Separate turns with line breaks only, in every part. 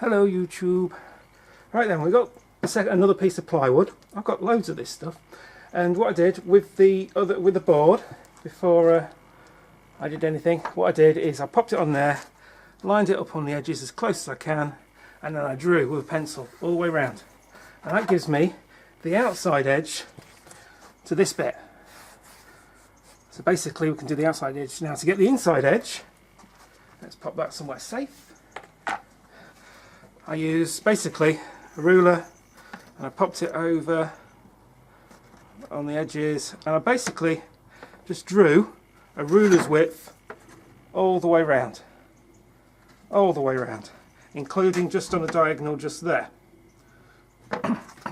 Hello YouTube. Right then, we've got another piece of plywood. I've got loads of this stuff, and what I did with the board before I did anything, what I did is I popped it on there, lined it up on the edges as close as I can, and then I drew with a pencil all the way around, and that gives me the outside edge to this bit. So basically we can do the outside edge now. To get the inside edge, let's pop that somewhere safe. I use basically a ruler and I popped it over on the edges, and I basically just drew a ruler's width all the way around, including just on the diagonal just there.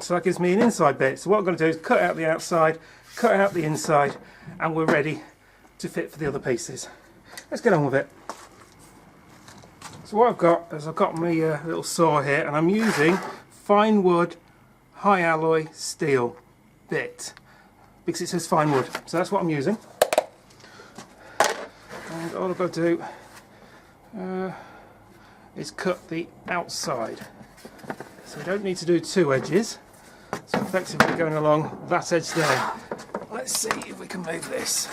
So that gives me an inside bit. So what I'm going to do is cut out the outside, cut out the inside, and we're ready to fit for the other pieces. Let's get on with it. So what I've got is I've got my little saw here, and I'm using fine wood high alloy steel bit because it says fine wood, so that's what I'm using. And all I've got to do is cut the outside, so we don't need to do two edges. So effectively going along that edge there. Let's see if we can move this.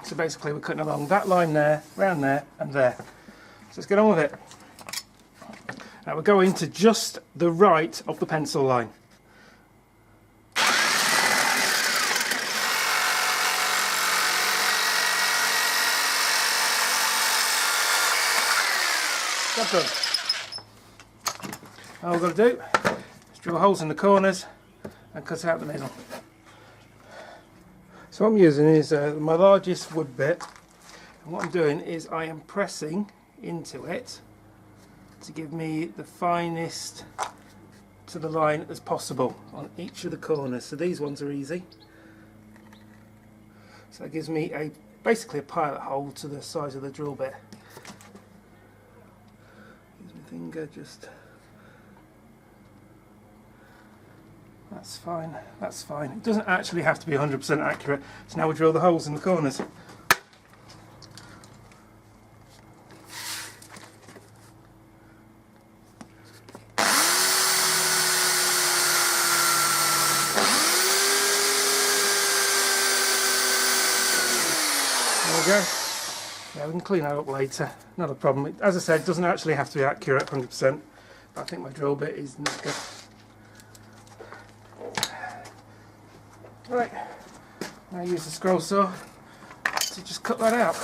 So basically we're cutting along that line there, round there and there. So let's get on with it. Now we're going to just the right of the pencil line. Job done. All we've got to do is drill holes in the corners and cut out the middle. So what I'm using is my largest wood bit, and what I'm doing is I am pressing into it to give me the finest to the line as possible on each of the corners. So these ones are easy. So that gives me basically a pilot hole to the size of the drill bit. Use my finger just. That's fine, that's fine. It doesn't actually have to be 100% accurate. So now we drill the holes in the corners. There we go. Yeah, we can clean that up later. Not a problem. As I said, it doesn't actually have to be accurate 100%. But I think my drill bit is good. Right, now I use the scroll saw to just cut that out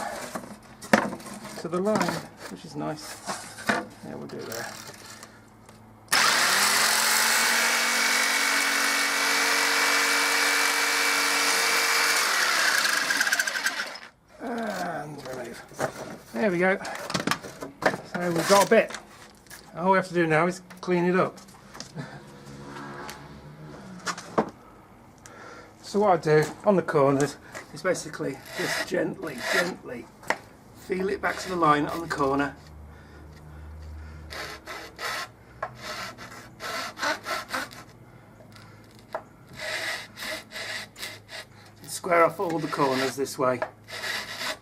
to the line, which is nice. Yeah, we'll do it there. And remove. There we go. So we've got a bit. All we have to do now is clean it up. So what I do on the corners is basically just gently feel it back to the line on the corner. And square off all the corners this way,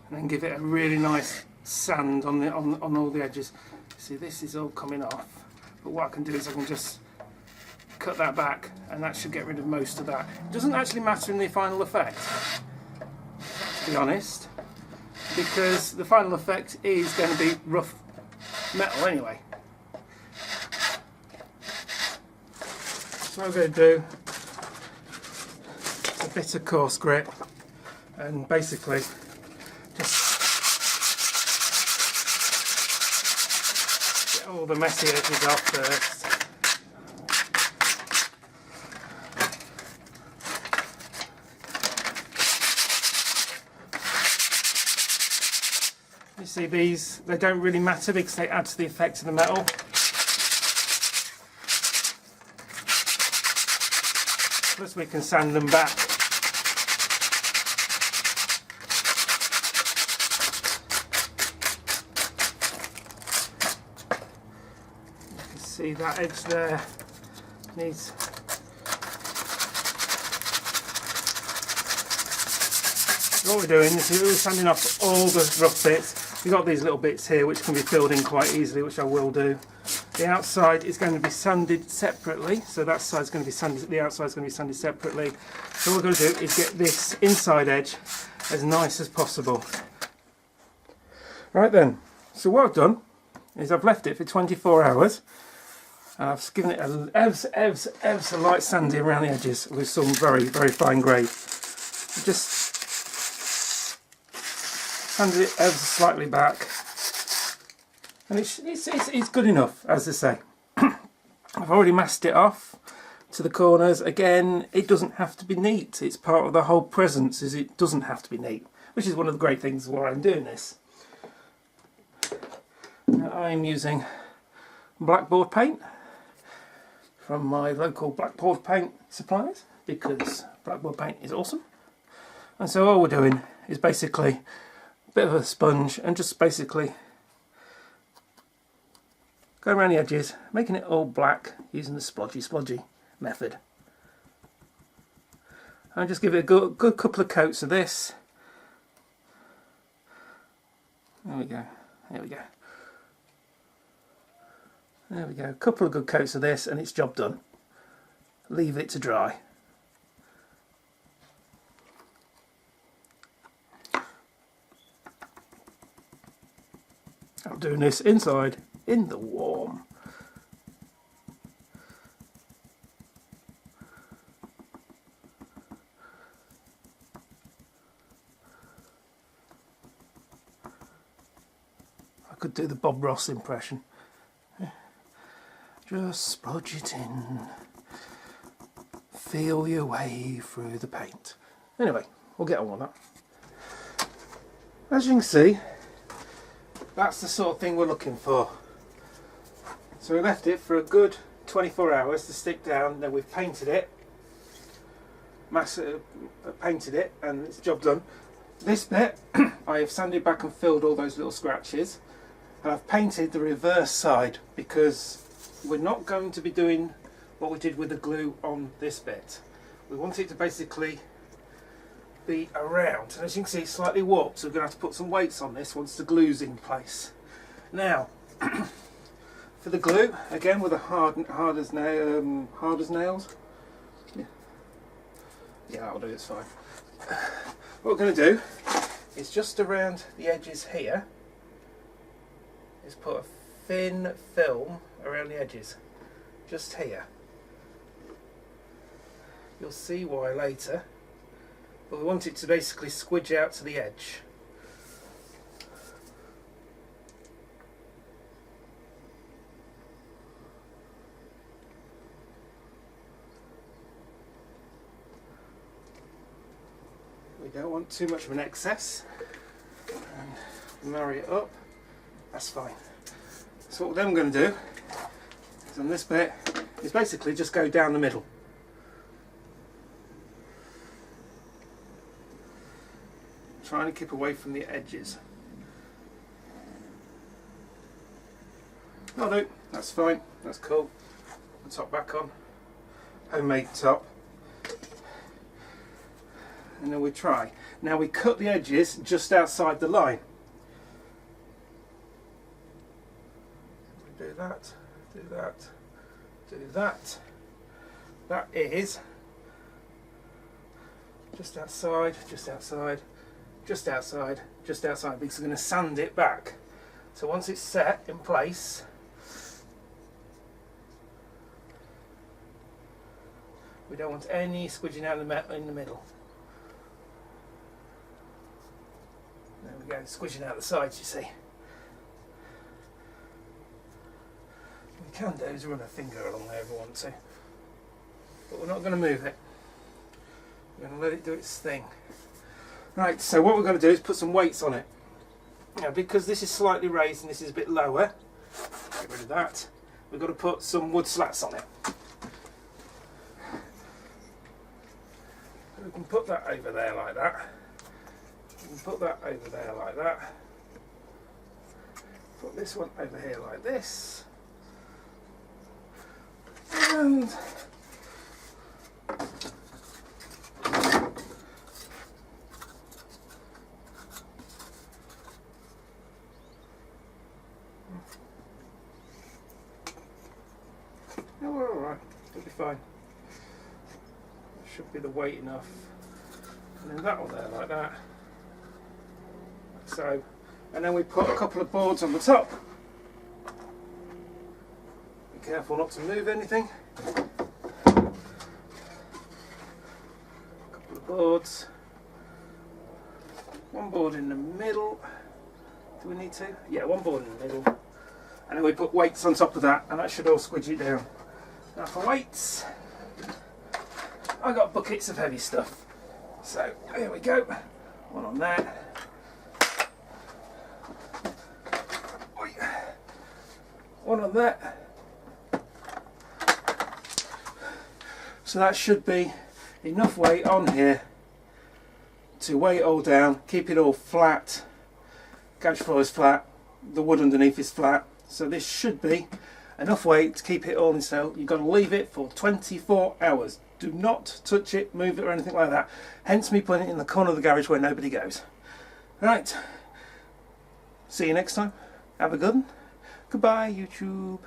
and then give it a really nice sand on all the edges. See, this is all coming off, but what I can do is I can just cut that back, and that should get rid of most of that. It doesn't actually matter in the final effect, to be honest, because the final effect is going to be rough metal anyway. So what I'm going to do is a bit of coarse grit, and basically just get all the messy edges off first. You see these, they don't really matter because they add to the effect of the metal. Plus we can sand them back. You can see that edge there needs. What we're doing is we're sanding off all the rough bits You've got these little bits here which can be filled in quite easily, which I will do. The outside is going to be sanded separately, so that side's going to be sanded, the outside's going to be sanded separately. So what we're going to do is get this inside edge as nice as possible. Right then, so what I've done is I've left it for 24 hours. And I've given it a ever so light sanding around the edges with some very, very fine grade. Just sanded it ever so slightly back. And it's good enough, as I say. I've already masked it off to the corners. Again, it doesn't have to be neat. It's part of the whole presence, is it doesn't have to be neat. Which is one of the great things why I'm doing this. Now, I'm using blackboard paint from my local blackboard paint suppliers, because blackboard paint is awesome. And so all we're doing is basically a bit of a sponge and just basically go around the edges, making it all black using the splodgy method. And just give it a good couple of coats of this. There we go, there we go. There we go, a couple of good coats of this and it's job done. Leave it to dry. I'm doing this inside in the warm. I could do the Bob Ross impression. Just splodge it in. Feel your way through the paint. Anyway, we'll get on with that. As you can see, that's the sort of thing we're looking for. So we left it for a good 24 hours to stick down, then we've painted it. Painted it and it's job done. This bit I have sanded back and filled all those little scratches, and I've painted the reverse side because we're not going to be doing what we did with the glue on this bit. We want it to basically be around, and as you can see it's slightly warped, so we're going to have to put some weights on this once the glue's in place. Now for the glue, again with a hard as nails. Yeah, that'll do, it's fine. What we're going to do is just around the edges here is put a thin film around the edges, just here. You'll see why later, but we want it to basically squidge out to the edge. We don't want too much of an excess, and marry it up, that's fine. So what I'm going to do is on this bit is basically just go down the middle. Trying to keep away from the edges. Oh no, that's fine, that's cool. The top back on, homemade top. And then we try. Now we cut the edges just outside the line. Do that, do that, do that. That is just outside, just outside, just outside, just outside, because we're going to sand it back. So once it's set in place, we don't want any squidging out in the middle. There we go, squidging out the sides, you see. What we can do is run a finger along there if we want to, but we're not going to move it. We're going to let it do its thing. Right, so what we're going to do is put some weights on it. Now, because this is slightly raised and this is a bit lower, get rid of that, we've got to put some wood slats on it. We can put that over there like that. We can put that over there like that. Put this one over here like this. And It'll be fine. Should be the weight enough. And then that'll there like that. Like so. And then we put a couple of boards on the top. Be careful not to move anything. A couple of boards. One board in the middle. Do we need to? Yeah, one board in the middle. And then we put weights on top of that, and that should all squidge it down. Now for weights, I got buckets of heavy stuff. So here we go. One on there. One on that. So that should be enough weight on here to weigh it all down, keep it all flat. Garage floor is flat, the wood underneath is flat, so this should be enough weight to keep it all in so. You've got to leave it for 24 hours. Do not touch it, move it or anything like that. Hence me putting it in the corner of the garage where nobody goes. Right, see you next time. Have a good one. Goodbye, YouTube.